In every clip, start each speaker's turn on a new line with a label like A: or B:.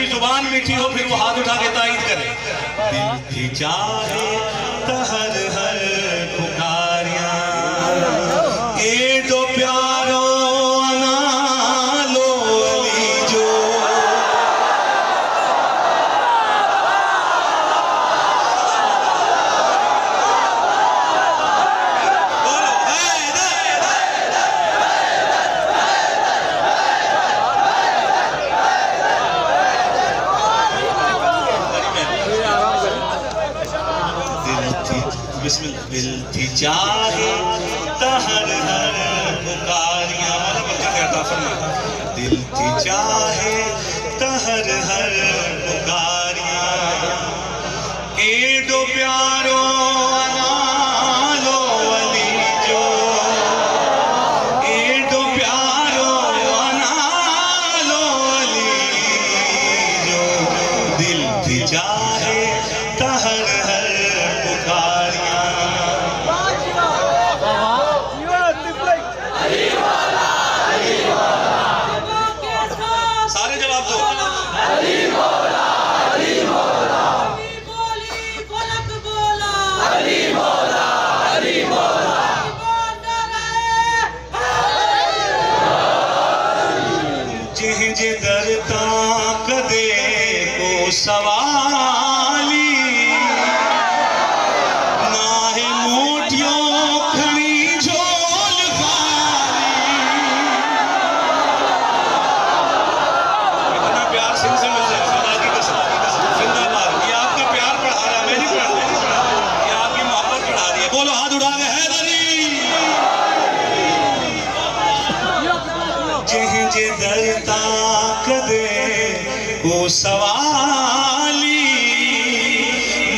A: जिसकी जुबान मीठी हो फिर वो हाथ उठा के तायीद करे। दिल की चाहे तहर हर पुकारिया ए दो प्यारो अना लो अली जो दिल थी चाहे तहर हर पुकारिया दिल थी चाहे तहर हर पुकारिया ए दो प्यारो अना लो अली जो ए दो प्यारो अना लो अली जो दिल थी चाहे तहर हर पुकारिया। सारे जवाब दो। अली मौला, अली मौला, अली बोली फलक बोला, अली मौला, अली मौला, जिह जिधर ताक दे को सवाली नाहे मोटियों खड़ी झोल खाली। इतना प्यार सिंह से मिल जाए खुदा की कसम जिंदाबाद। ये आपका प्यार बढ़ा रहा है, मैं नहीं बढ़ा, ये आपकी मोहब्बत बढ़ा रही है। बोलो हाथ उठा के हैदरी। जिह जिधर ताक दे को सवाली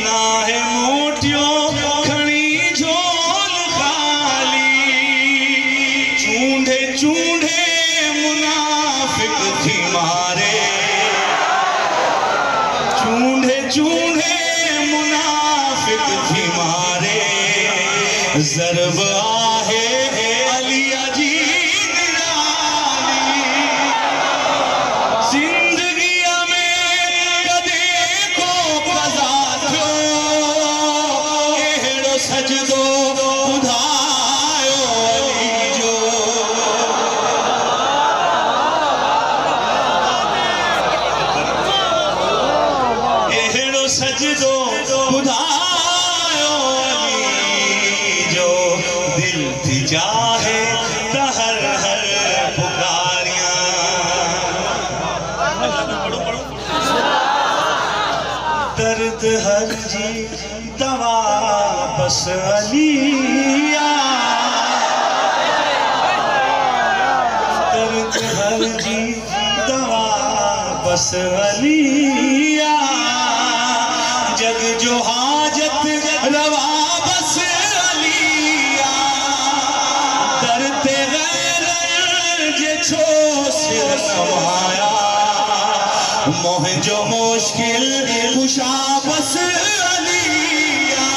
A: नाहे मोटियों खड़ी झोल खाली। चूंढे चूंढे मुनाफिक थी मारे, चूंढे चूंढे मुनाफिक थी मारे। ज़रब आहे अली अजी निराली जिंदगी में कदे को कज़ा थियो एड़ो सजदो ॿुधायो अली जो। एड़ो सजदो ॿुधायो अली जो दिल थी चाहे तहर हर पुकारिया। दर्द हर जी दवा बस अलिया, दर्द हर जी दवा बस अलिया। जग जो हाजत रवा बस अलिया। दरते गैर जे छो सिर नवाया मोह जो मुश्किल कुशा बस अलिया।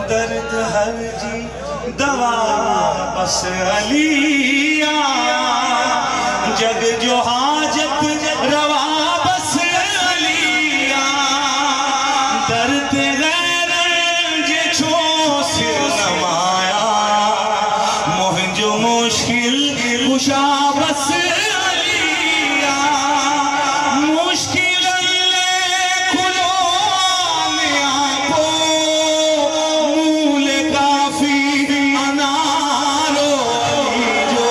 A: दर्द हर जी दवा बस अलिया। जग जो हाजत रवा बस अलिया। दर्द गैर जे छो सिर नवाया मोह जो मुश्किल कुशा बस अलिया। मुश्किल खुलो में आपो मूल काफी अनारो जो।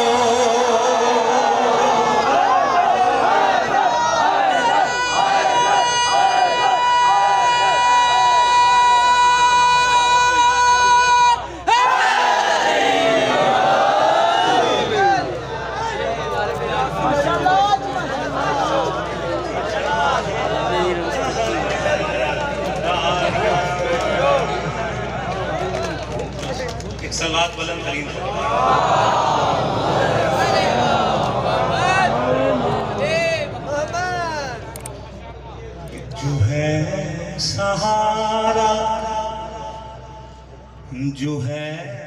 A: सलात बुलंद करीम। है सहारा, जो है